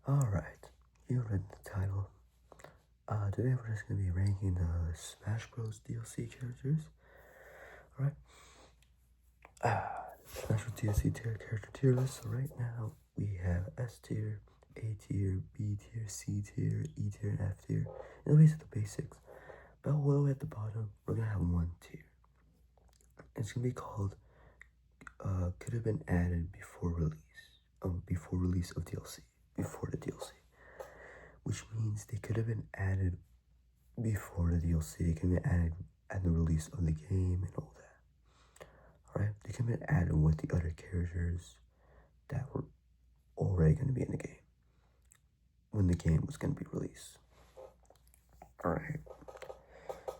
Alright, you read the title. Today we're just gonna be ranking the Smash Bros. DLC characters. Alright. Smash Bros. DLC character tier list. So right now we have S tier, A tier, B tier, C tier, E tier, and F tier. And these are the basics. But all the way at the bottom, we're gonna have one tier. It's gonna be called could have been added before release. Before release of DLC. Before the DLC. Which means they could have been added before the DLC. They can be added at the release of the game and all that. Alright? They can be added with the other characters that were already going to be in the game when the game was going to be released. Alright.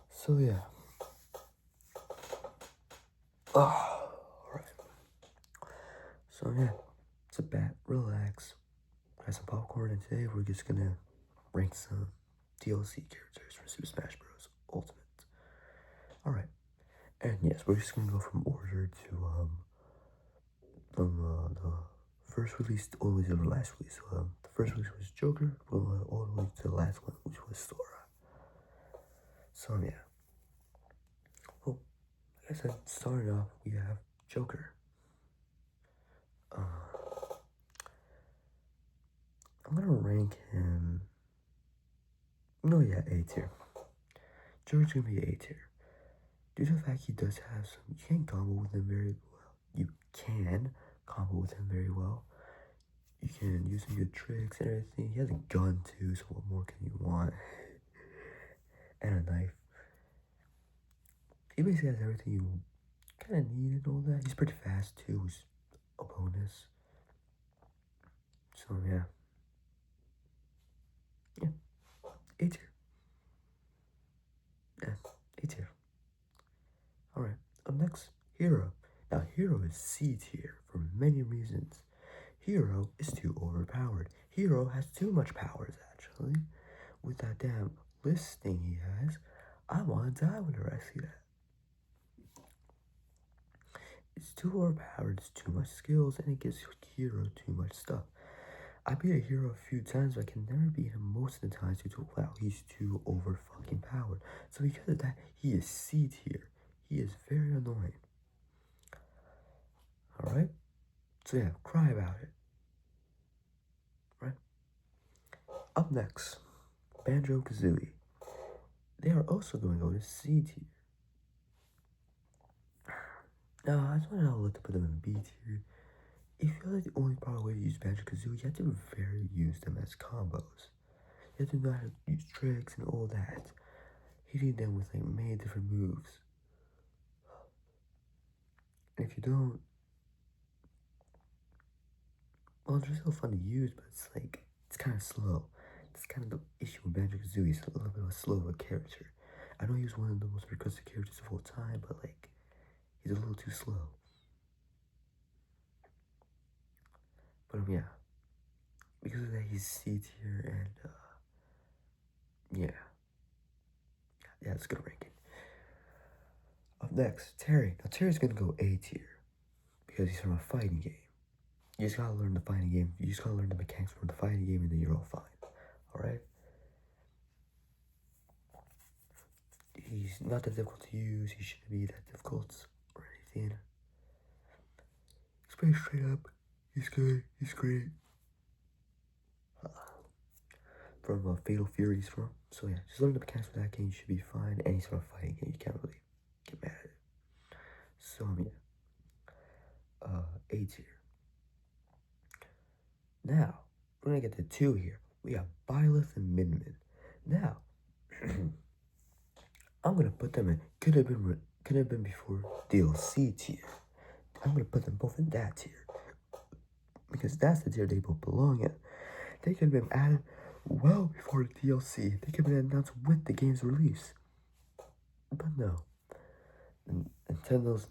So, yeah. Alright. So, yeah. Sit back, relax, grab some popcorn, and today we're just going to rank some DLC characters for Super Smash Bros. Ultimate. Alright. And yes, we're just gonna go from order to the first release all the way to the last release. So, the first release was Joker, all the way to the last one, which was Sora. So yeah. Well, like I said, starting off, we have Joker. I'm gonna rank him. No, yeah, A tier. Joker's gonna be A tier. Due to the fact he does have some, you can't combo with him very well. You can combo with him very well. You can use some good tricks and everything. He has a gun too, so what more can you want? And a knife. He basically has everything you kind of need and all that. He's pretty fast too, which is a bonus. So yeah. Yeah. A tier. Yeah. A tier. Alright. Up next, Hero. Now, Hero is C tier for many reasons. Hero is too overpowered. Hero has too much powers, actually. With that damn list thing he has, I want to die whenever I see that. It's too overpowered, it's too much skills, and it gives Hero too much stuff. I beat a hero a few times, but I can never beat him most of the times due to, wow, he's too over fucking powered. So because of that, he is C tier. He is very annoying. Alright? So yeah, cry about it. Right? Up next, Banjo-Kazooie. They are also going to go to C tier. Now, I just want to look to put them in B tier. If you feel like the only proper way to use Banjo-Kazooie, you have to use them as combos. You have to know how to use tricks and all that. Hitting them with like many different moves. And if you don't, well, they're still fun to use, but it's like, it's kind of slow. That's kind of the issue with Banjo-Kazooie. He's a little bit of a slow of a character. I know he's one of the most requested characters of all time, but like, he's a little too slow. But yeah, because of that, he's C tier, and yeah, it's good ranking. Up next, Terry. Now Terry's gonna go A tier because he's from a fighting game. You just gotta learn the fighting game. You just gotta learn the mechanics from the fighting game, and then you're all fine. All right. He's not that difficult to use. He shouldn't be that difficult or anything. He's pretty straight up. He's good. He's great. From Fatal Fury's from. So yeah, just learn the mechanics for that game. You should be fine. And he's from a fighting game. You can't really get mad at it. So yeah. A tier. Now, we're gonna get to 2 here. We have Byleth and Min Min. Now, I'm gonna put them in. Could have been before DLC tier. I'm gonna put them both in that tier because that's the tier they both belong in. They could have been added well before the DLC. They could have been announced with the game's release. But no, Nintendo's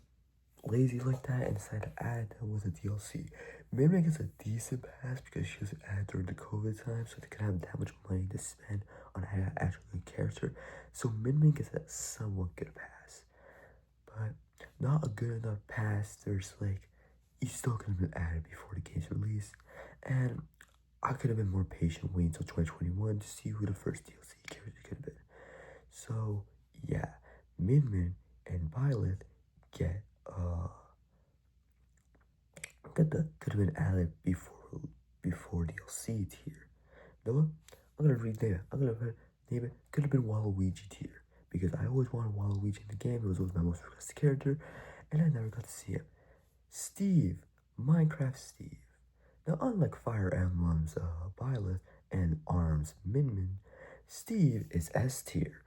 lazy like that and decided to add them with a DLC. Min Min gets a decent pass because she was added during the COVID time, so they could have that much money to spend on an actual good character. So Min Min gets a somewhat good pass, but not a good enough pass. There's like, you still could have been added before the game's release, and I could have been more patient waiting until 2021 to see who the first DLC character could have been. So yeah, Min Min and Byleth get could have been added before DLC tier. You know what? I'm gonna rename it. I'm gonna name it. Could have been Waluigi tier because I always wanted Waluigi in the game. It was always my most requested character, and I never got to see him. Steve, Minecraft Steve. Now, unlike Fire Emblem's Byleth and Arms Min Min, Steve is S tier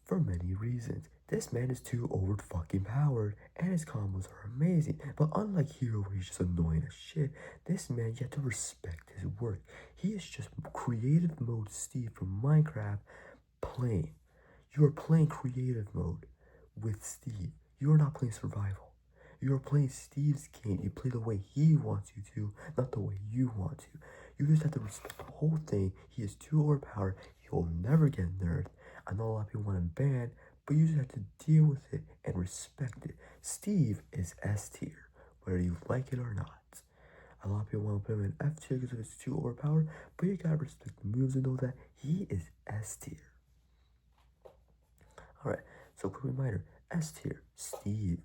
for many reasons. This man is too over fucking powered, and his combos are amazing. But unlike Hero, where he's just annoying as shit, this man, you have to respect his work. He is just creative mode Steve from Minecraft playing. You are playing creative mode with Steve. You are not playing survival. You are playing Steve's game. You play the way he wants you to, not the way you want to. You just have to respect the whole thing. He is too overpowered. He will never get nerfed. I know a lot of people want him banned, but you just have to deal with it and respect it. Steve is S tier, whether you like it or not. A lot of people want to put him in F tier because it's too overpowered, but you gotta respect the moves and know that he is S tier. Alright, so quick reminder, S tier, Steve.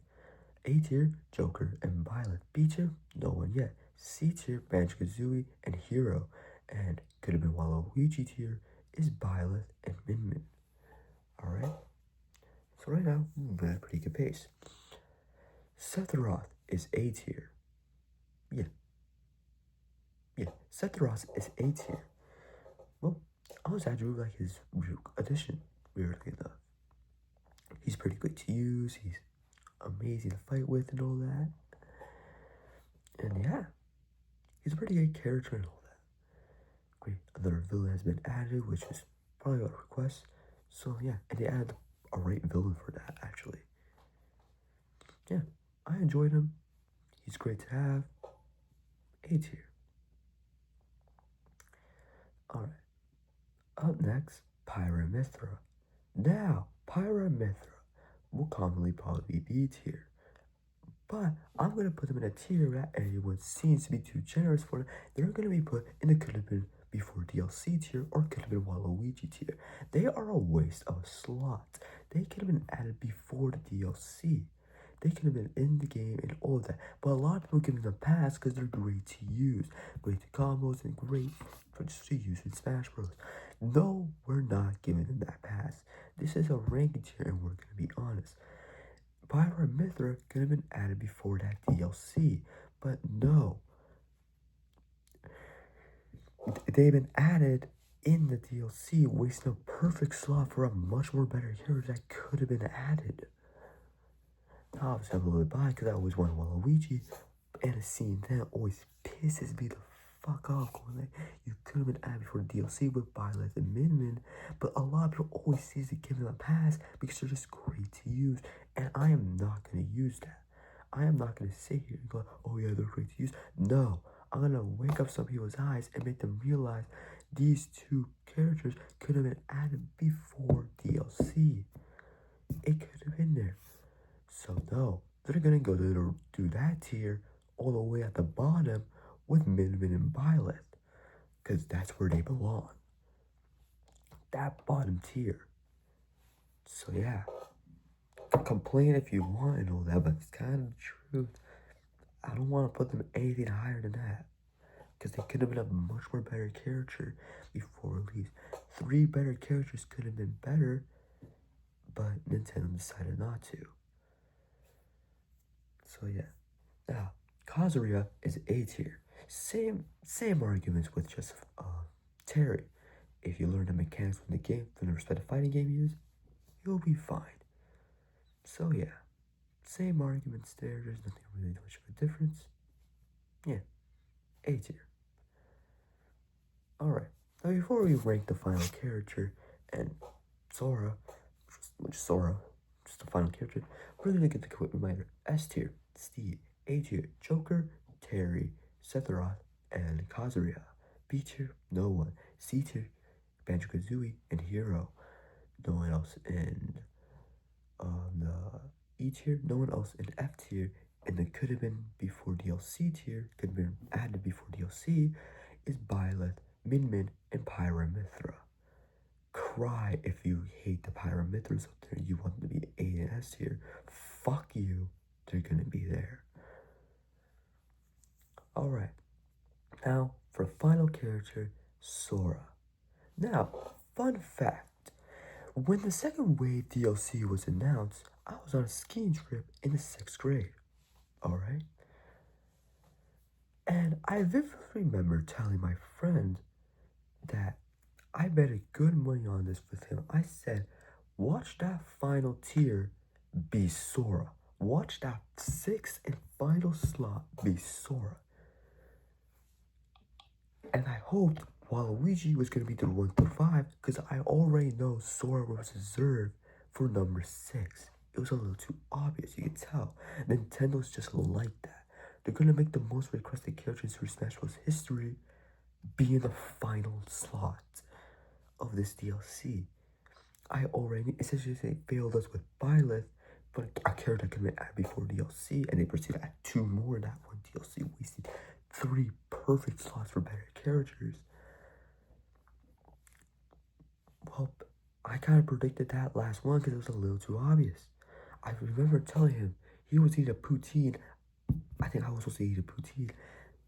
A tier, Joker and Byleth. B tier, no one yet. C tier, Banjo-Kazooie and Hero. And could have been Waluigi tier is Byleth and Min Min. Alright? So right now, we're at a pretty good pace. Sephiroth is A tier. Yeah. Sephiroth is A tier. Well, I was actually like his addition, weirdly enough. He's pretty good to use, he's amazing to fight with and all that. And yeah, he's a pretty good character and all that. Great, another villain has been added, which is probably a request. So yeah, and they added a right villain for that actually. Yeah, I enjoyed him. He's great to have. A tier. Alright. Up next, Pyramithra. Now, Pyramithra will commonly probably be B tier. But I'm gonna put them in a tier that everyone seems to be too generous for them. They're gonna be put in the could have been before DLC tier or could have been Waluigi tier. They are a waste of a slot. They could have been added before the DLC. They could have been in the game and all that. But a lot of people give them a pass because they're great to use. Great to combos and great for just to use in Smash Bros. No, we're not giving them that pass. This is a ranking tier and we're gonna be honest. Pyramithra could have been added before that DLC, but no. They've been added in the DLC, wasting a perfect slot for a much more better hero that could have been added. Now, obviously, I'm a little bit biased because I always wanted Waluigi, and seeing that always pisses me the fuck off. Going like, you could have been added before the DLC with Byleth and Min Min, but a lot of people always sees to give them a pass because they're just great to use, and I am not going to use that. I am not going to sit here and go, oh yeah, they're great to use. No, I'm going to wake up some people's eyes and make them realize these two characters could have been added before DLC. It could have been there. So no, they're gonna go to do that tier all the way at the bottom with Min Min and Byleth, because that's where they belong. That bottom tier. So yeah, complain if you want and all that, but it's kind of the truth. I don't want to put them anything higher than that, because they could have been a much more better character before release. 3 better characters could have been better, but Nintendo decided not to. So yeah. Now, Kazuya is A tier. Same arguments with just Terry. If you learn the mechanics from the game, from the respective fighting game he is, you'll be fine. So yeah, same arguments there. There's nothing really much of a difference. Yeah, A tier. Alright, now before we rank the final character and Sora, just the final character, we're gonna get the quick reminder. S tier, Steve. A tier, Joker, Terry, Sephiroth, and Kazuya. B tier, no one. C tier, Banjo-Kazooie and Hero. No one else in the E tier. No one else in F tier. And it could have been before DLC tier. Could have been added before DLC. Is Byleth Min Min, and Pyra Mythra. Cry if you hate the Pyra Mythras up there. You want them to be A and S tier. Fuck you. They're gonna be there. Alright. Now, for final character, Sora. Now, fun fact. When the second wave DLC was announced, I was on a skiing trip in the 6th grade. Alright? And I vividly remember telling my friend that I betted good money on this with him. I said, watch that final tier be Sora. Watch that 6th and final slot be Sora. And I hoped Waluigi was going to be the 1 through 5 because I already know Sora was reserved for number 6. It was a little too obvious, you could tell. Nintendo's just like that. They're going to make the most requested character in Super Smash Bros. History be in the final slot of this DLC. I already, essentially, they failed us with Byleth, but a character could have been added before DLC, and they proceeded to add 2 more in that one DLC, wasting 3 perfect slots for better characters. Well, I kind of predicted that last one because it was a little too obvious. I remember telling him he was eating a poutine. I think I was supposed to eat a poutine.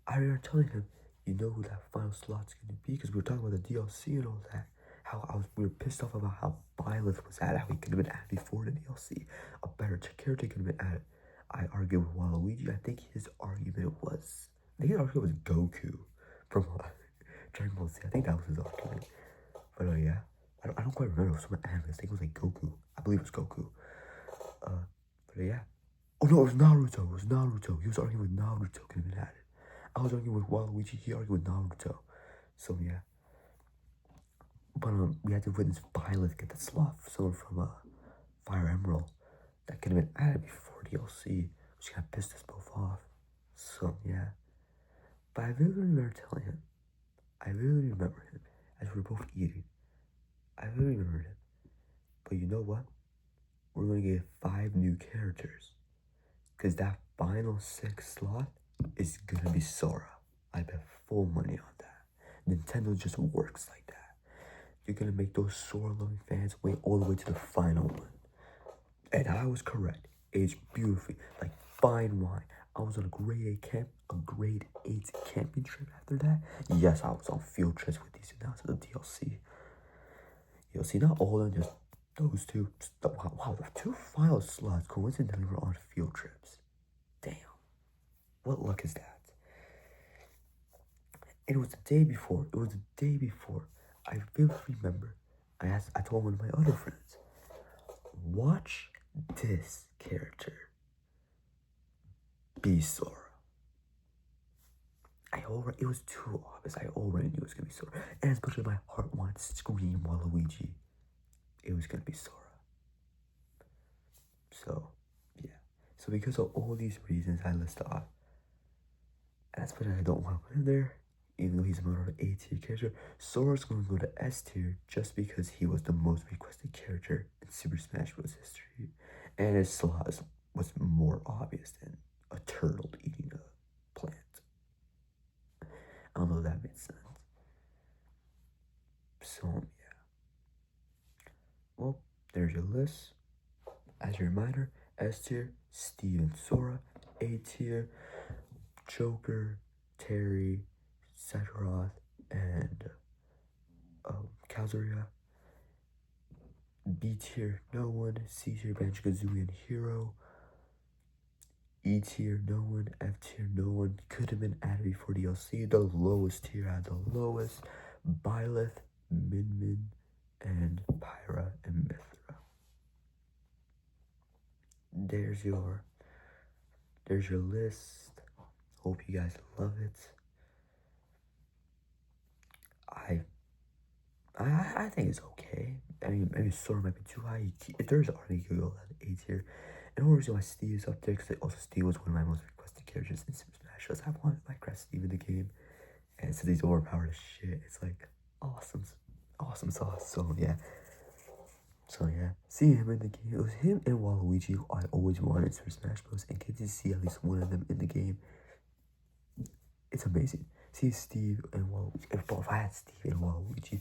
I remember telling him, you know who that final slot's going to be, because we were talking about the DLC and all that. We were pissed off about how Byleth was added, how he could have been added before the DLC. A better character could have been added. I argued with Waluigi. I think his argument was Goku from Dragon Ball Z. I think that was his argument. But yeah, I don't quite remember. It was from anime. I think it was like Goku. I believe it was Goku. But yeah. Oh no, it was Naruto. He was arguing with Naruto could have been added. I was arguing with Waluigi. He argued with Naruto. So yeah. But we had to witness Byleth get the slot for someone from Fire Emerald that could have been added before DLC, which kind of pissed us both off. So yeah. But I really remember telling him. I really remember him as we were both eating. I really remember him. But you know what? We're gonna get 5 new characters. Cause that final 6 slot is gonna be Sora. I bet full money on that. Nintendo just works like that. You're gonna make those Sora-loving fans wait all the way to the final one. And I was correct. Aged beautifully, like fine wine. I was on a grade 8 camping trip after that. Yes, I was on field trips with these announcements of DLC. You'll see not all of them, just those 2. Wow, the 2 final slots coincidentally were on field trips. Damn. What luck is that? And it was the day before. I vividly remember. I told one of my other friends, watch this character be Sora. It was too obvious. I already knew it was gonna be Sora. And as much as my heart wanted to scream Waluigi, it was gonna be Sora. So, yeah. So because of all these reasons I listed off, that's what I don't want to put in there. Even though he's an A tier character, Sora's going to go to S tier just because he was the most requested character in Super Smash Bros. History. And his slot was more obvious than a turtle eating a plant. I don't know if that made sense. So, yeah. Well, there's your list. As a reminder, S tier, Steve and Sora. A tier, Joker, Terry, Sephiroth, and Kazuya. B tier, no one. C tier, Banjo-Kazooie and Hero. E tier, no one. F tier, no one. Could have been added before DLC. The lowest tier had the lowest. Byleth, Min Min, and Pyra and Mythra. There's your list. Hope you guys love it. I think it's okay. I mean, maybe Sora might be too high. If there's already could go at A tier. And the reason why Steve is up there, because also Steve was one of my most requested characters in Super Smash Bros. I wanted Minecraft Steve in the game. And so he's overpowered as shit. It's like awesome sauce. So yeah. Seeing him in the game, it was him and Waluigi who I always wanted in Super Smash Bros. And get to see at least one of them in the game. It's amazing. see Steve and Waluigi. If I had Steve and Waluigi,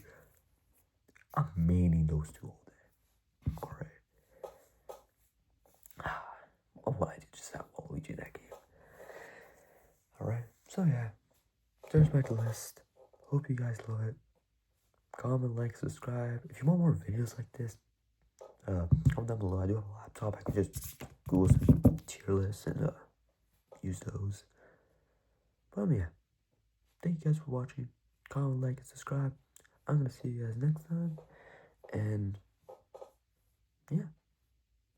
I'm maining those two all day. Alright. What would I do just have Waluigi in that game? Alright, so yeah. There's my list. Hope you guys love it. Comment, like, subscribe. If you want more videos like this, comment down below. I do have a laptop. I can just Google some tier lists and use those. But yeah, thank you guys for watching. Comment, like, and subscribe. I'm gonna see you guys next time. And yeah,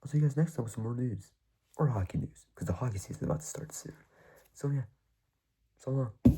I'll see you guys next time with some more news or hockey news, because the hockey season is about to start soon. So yeah, so long.